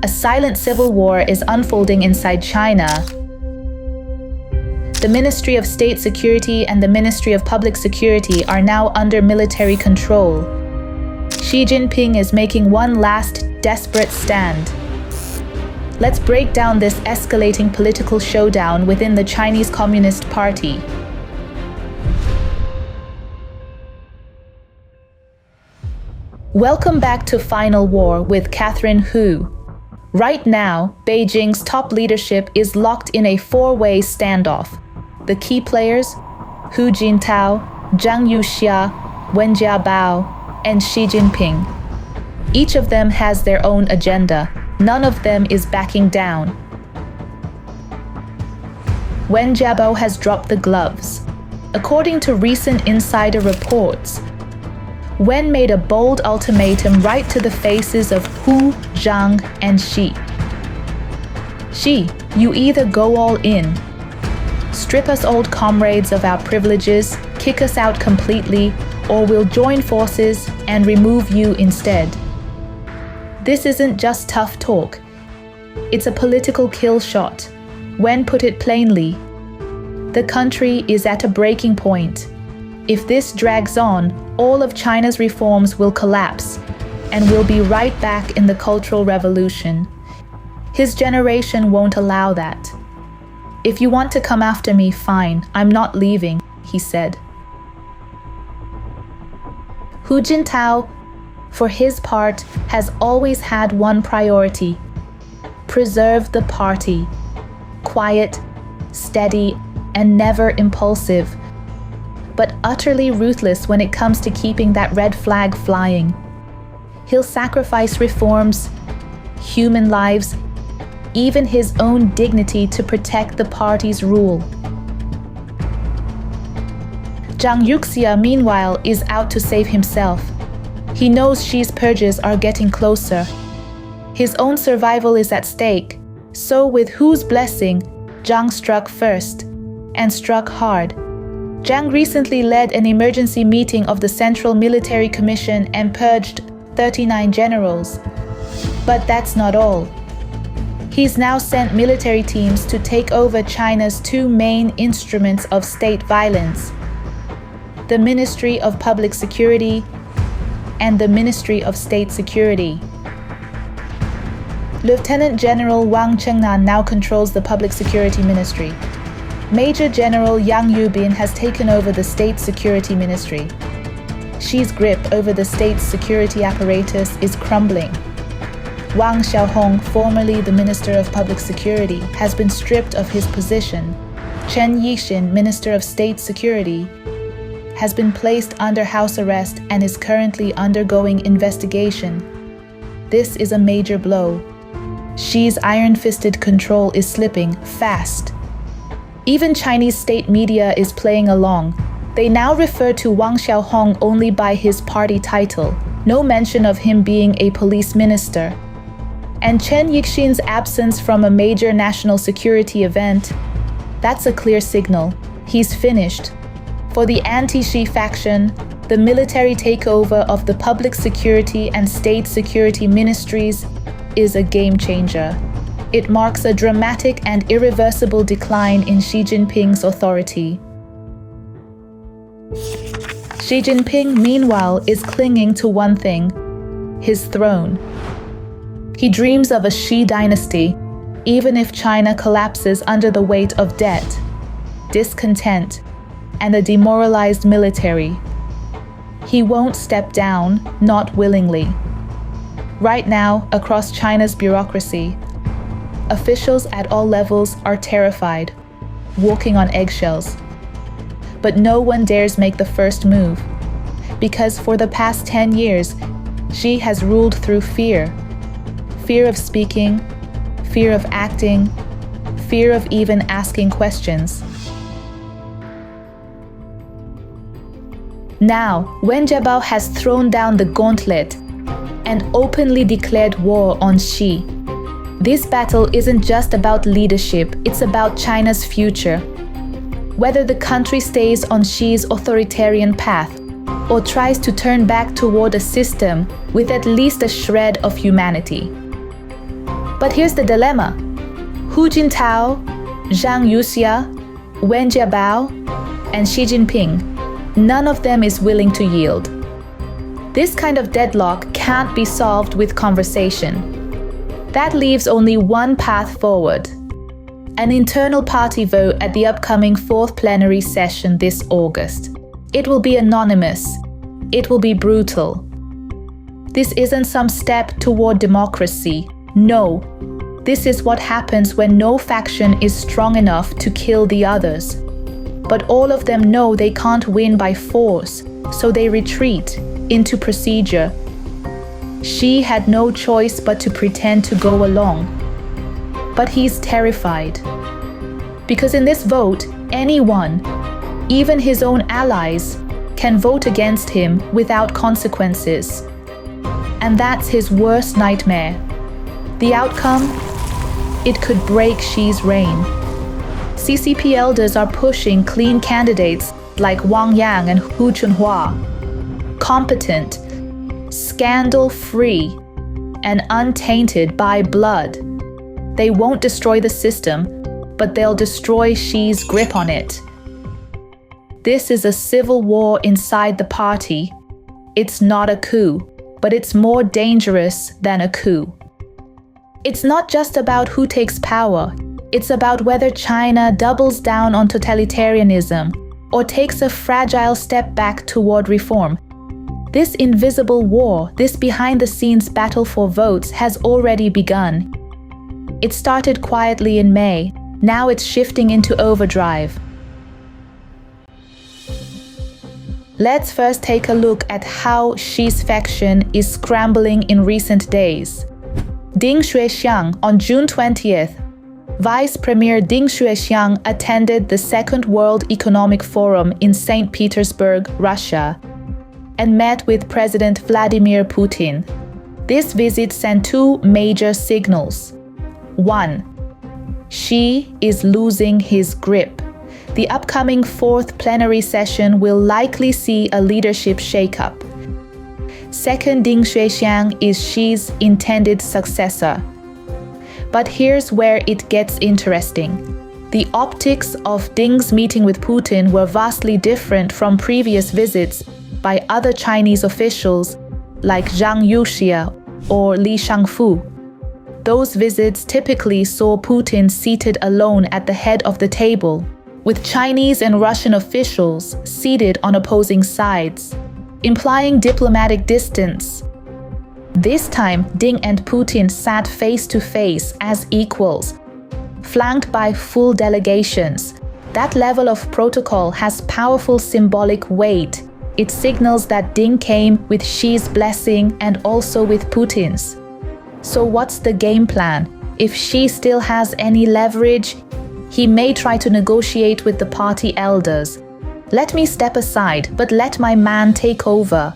A silent civil war is unfolding inside China. The Ministry of State Security and the Ministry of Public Security are now under military control. Xi Jinping is making one last desperate stand. Let's break down this escalating political showdown within the Chinese Communist Party. Welcome back to Final War with Katherine Hu. Right now, Beijing's top leadership is locked in a four-way standoff. The key players, Hu Jintao, Zhang Youxia, Wen Jiabao, and Xi Jinping. Each of them has their own agenda. None of them is backing down. Wen Jiabao has dropped the gloves. According to recent insider reports, Wen made a bold ultimatum right to the faces of Hu, Zhang, and Xi. Xi, you either go all in, strip us old comrades of our privileges, kick us out completely, or we'll join forces and remove you instead. This isn't just tough talk. It's a political kill shot. Wen put it plainly, the country is at a breaking point. If this drags on, all of China's reforms will collapse, and we'll be right back in the Cultural Revolution. His generation won't allow that. If you want to come after me, fine, I'm not leaving, he said. Hu Jintao, for his part, has always had one priority: preserve the party. Quiet, steady, and never impulsive, but utterly ruthless when it comes to keeping that red flag flying. He'll sacrifice reforms, human lives, even his own dignity to protect the party's rule. Zhang Youxia, meanwhile, is out to save himself. He knows Xi's purges are getting closer. His own survival is at stake, so with Hu's blessing, Zhang struck first, and struck hard. Zhang recently led an emergency meeting of the Central Military Commission and purged 39 generals. But that's not all. He's now sent military teams to take over China's two main instruments of state violence: the Ministry of Public Security and the Ministry of State Security. Lieutenant General Wang Chengnan now controls the Public Security Ministry. Major General Yang Yubin has taken over the State Security Ministry. Xi's grip over the state's security apparatus is crumbling. Wang Xiaohong, formerly the Minister of Public Security, has been stripped of his position. Chen Yixin, Minister of State Security, has been placed under house arrest and is currently undergoing investigation. This is a major blow. Xi's iron-fisted control is slipping fast. Even Chinese state media is playing along. They now refer to Wang Xiaohong only by his party title, no mention of him being a police minister. And Chen Yixin's absence from a major national security event, that's a clear signal. He's finished. For the anti-Xi faction, the military takeover of the public security and state security ministries is a game changer. It marks a dramatic and irreversible decline in Xi Jinping's authority. Xi Jinping, meanwhile, is clinging to one thing: his throne. He dreams of a Xi dynasty, even if China collapses under the weight of debt, discontent, and a demoralized military. He won't step down, not willingly. Right now, across China's bureaucracy, officials at all levels are terrified, walking on eggshells. But no one dares make the first move, because for the past 10 years, Xi has ruled through fear. Fear of speaking, fear of acting, fear of even asking questions. Now, Wen Jiabao has thrown down the gauntlet and openly declared war on Xi. This battle isn't just about leadership, it's about China's future. Whether the country stays on Xi's authoritarian path or tries to turn back toward a system with at least a shred of humanity. But here's the dilemma. Hu Jintao, Zhang Youxia, Wen Jiabao, and Xi Jinping, none of them is willing to yield. This kind of deadlock can't be solved with conversation. That leaves only one path forward: an internal party vote at the upcoming 4th plenary session this August. It will be anonymous. It will be brutal. This isn't some step toward democracy. No, this is what happens when no faction is strong enough to kill the others. But all of them know they can't win by force, so they retreat into procedure. Xi had no choice but to pretend to go along. But he's terrified. Because in this vote, anyone, even his own allies, can vote against him without consequences. And that's his worst nightmare. The outcome? It could break Xi's reign. CCP elders are pushing clean candidates like Wang Yang and Hu Jintao. Competent, scandal-free, and untainted by blood. They won't destroy the system, but they'll destroy Xi's grip on it. This is a civil war inside the party. It's not a coup, but it's more dangerous than a coup. It's not just about who takes power. It's about whether China doubles down on totalitarianism or takes a fragile step back toward reform. This invisible war, this behind-the-scenes battle for votes has already begun. It started quietly in May. Now it's shifting into overdrive. Let's first take a look at how Xi's faction is scrambling in recent days. Ding Xuexiang on June 20th, Vice Premier Ding Xuexiang attended the Second World Economic Forum in St. Petersburg, Russia, and met with President Vladimir Putin. This visit sent two major signals. 1. Xi is losing his grip. The upcoming 4th plenary session will likely see a leadership shakeup. Second, Ding Xuexiang is Xi's intended successor. But here's where it gets interesting. The optics of Ding's meeting with Putin were vastly different from previous visits by other Chinese officials like Zhang Youxia or Li Shangfu. Those visits typically saw Putin seated alone at the head of the table, with Chinese and Russian officials seated on opposing sides, implying diplomatic distance. This time, Ding and Putin sat face to face as equals, flanked by full delegations. That level of protocol has powerful symbolic weight. It signals that Ding came with Xi's blessing and also with Putin's. So what's the game plan? If Xi still has any leverage, he may try to negotiate with the party elders. Let me step aside, but let my man take over.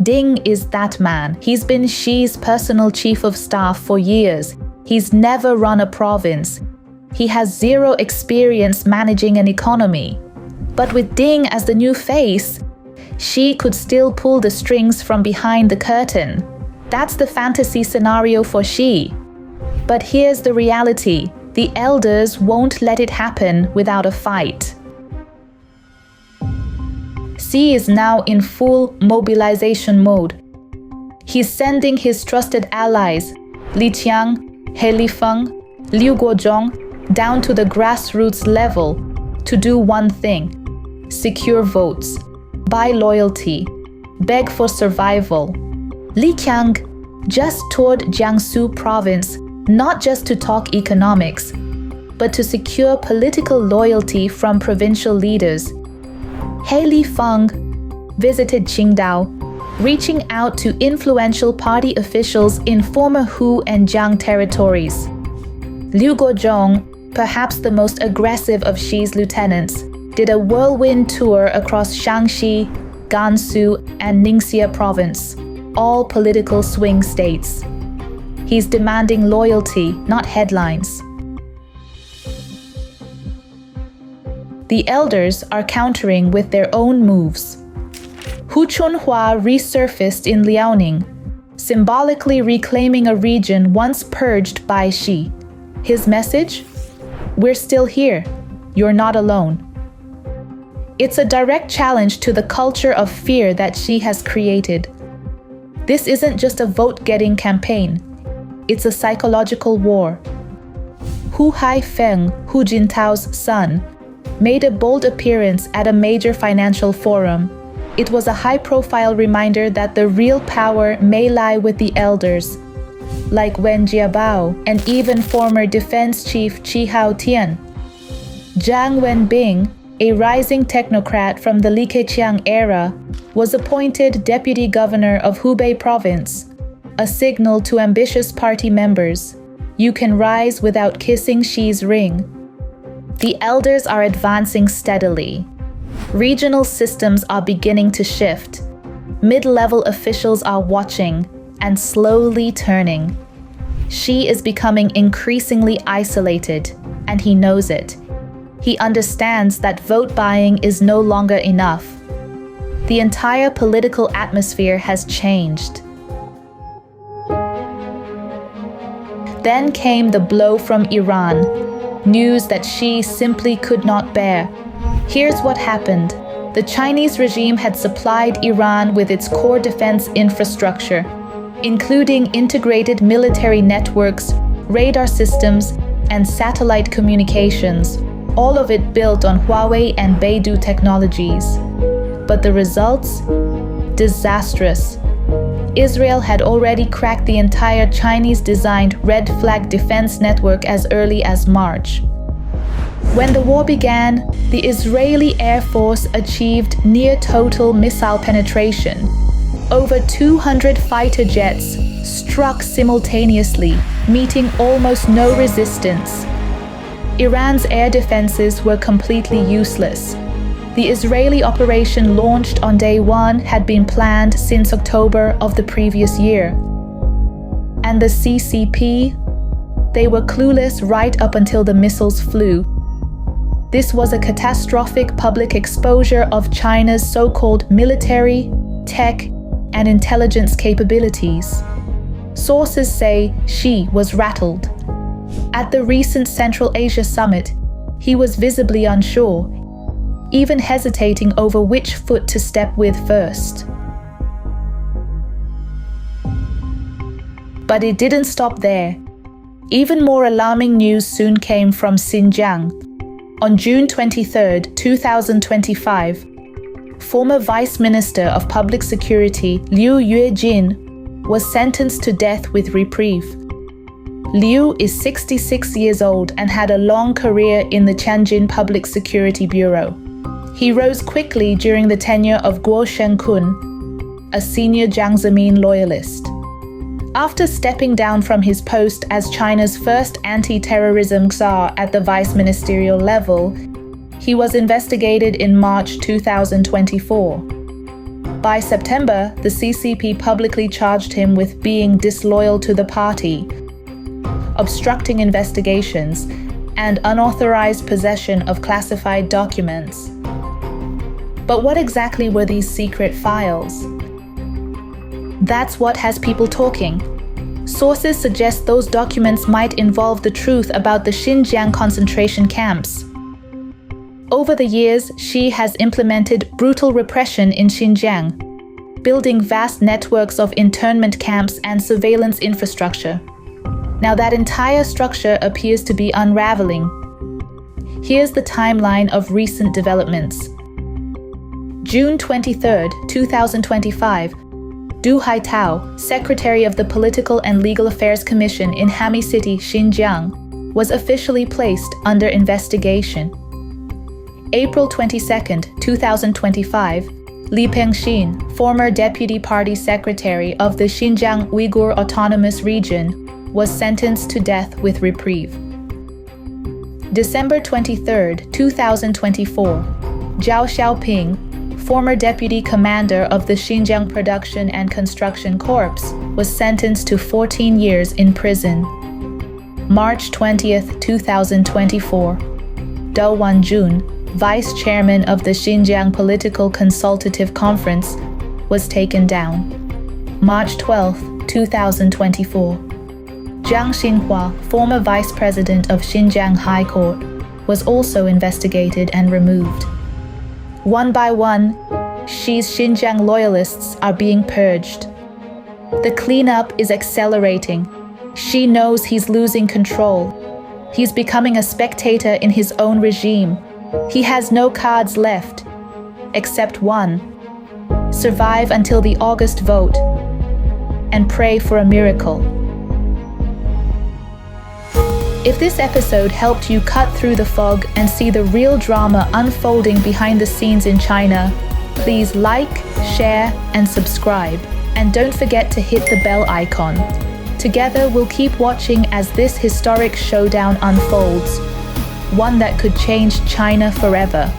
Ding is that man. He's been Xi's personal chief of staff for years. He's never run a province. He has zero experience managing an economy. But with Ding as the new face, Xi could still pull the strings from behind the curtain. That's the fantasy scenario for Xi. But here's the reality. The elders won't let it happen without a fight. Xi is now in full mobilization mode. He's sending his trusted allies, Li Qiang, He Lifeng, Liu Guozhong, down to the grassroots level to do one thing: secure votes, buy loyalty, beg for survival. Li Qiang just toured Jiangsu province not just to talk economics, but to secure political loyalty from provincial leaders. He Lifeng visited Qingdao, reaching out to influential party officials in former Hu and Jiang territories. Liu Guozhong, perhaps the most aggressive of Xi's lieutenants, did a whirlwind tour across Shaanxi, Gansu, and Ningxia province, all political swing states. He's demanding loyalty, not headlines. The elders are countering with their own moves. Hu Chunhua resurfaced in Liaoning, symbolically reclaiming a region once purged by Xi. His message? We're still here. You're not alone. It's a direct challenge to the culture of fear that Xi has created. This isn't just a vote-getting campaign. It's a psychological war. Hu Haifeng, Hu Jintao's son, made a bold appearance at a major financial forum. It was a high-profile reminder that the real power may lie with the elders, like Wen Jiabao and even former defense chief Chi Haotian. Zhang Wenbing, a rising technocrat from the Li Keqiang era, was appointed deputy governor of Hubei province, a signal to ambitious party members. You can rise without kissing Xi's ring. The elders are advancing steadily. Regional systems are beginning to shift. Mid-level officials are watching and slowly turning. Xi is becoming increasingly isolated, and he knows it. He understands that vote buying is no longer enough. The entire political atmosphere has changed. Then came the blow from Iran, news that Xi simply could not bear. Here's what happened. The Chinese regime had supplied Iran with its core defense infrastructure, including integrated military networks, radar systems, and satellite communications, all of it built on Huawei and Beidou technologies. But the results? Disastrous. Israel had already cracked the entire Chinese-designed Red Flag defense network as early as March. When the war began, the Israeli Air Force achieved near-total missile penetration. Over 200 fighter jets struck simultaneously, meeting almost no resistance. Iran's air defenses were completely useless. The Israeli operation launched on day one had been planned since October of the previous year. And the CCP? They were clueless right up until the missiles flew. This was a catastrophic public exposure of China's so-called military, tech, and intelligence capabilities. Sources say Xi was rattled. At the recent Central Asia summit, he was visibly unsure, even hesitating over which foot to step with first. But it didn't stop there. Even more alarming news soon came from Xinjiang. On June 23, 2025, former Vice Minister of Public Security Liu Yuejin was sentenced to death with reprieve. Liu is 66 years old and had a long career in the Tianjin Public Security Bureau. He rose quickly during the tenure of Guo Shenkun, a senior Jiang Zemin loyalist. After stepping down from his post as China's first anti-terrorism czar at the vice ministerial level, he was investigated in March 2024. By September, the CCP publicly charged him with being disloyal to the party, obstructing investigations, and unauthorized possession of classified documents. But what exactly were these secret files? That's what has people talking. Sources suggest those documents might involve the truth about the Xinjiang concentration camps. Over the years, Xi has implemented brutal repression in Xinjiang, building vast networks of internment camps and surveillance infrastructure. Now that entire structure appears to be unraveling. Here's the timeline of recent developments. June 23, 2025, Hu Jintao, Secretary of the Political and Legal Affairs Commission in Hami City, Xinjiang, was officially placed under investigation. April 22, 2025, Li Pengxin, former Deputy Party Secretary of the Xinjiang Uyghur Autonomous Region, was sentenced to death with reprieve. December 23, 2024, Zhao Xiaoping, former deputy commander of the Xinjiang Production and Construction Corps, was sentenced to 14 years in prison. March 20, 2024, Dou Wanjun, vice chairman of the Xinjiang Political Consultative Conference, was taken down. March 12, 2024. Zhang Youxia, former vice president of Xinjiang High Court, was also investigated and removed. One by one, Xi's Xinjiang loyalists are being purged. The cleanup is accelerating. Xi knows he's losing control. He's becoming a spectator in his own regime. He has no cards left, except one: survive until the August vote and pray for a miracle. If this episode helped you cut through the fog and see the real drama unfolding behind the scenes in China, please like, share, and subscribe. And don't forget to hit the bell icon. Together, we'll keep watching as this historic showdown unfolds, one that could change China forever.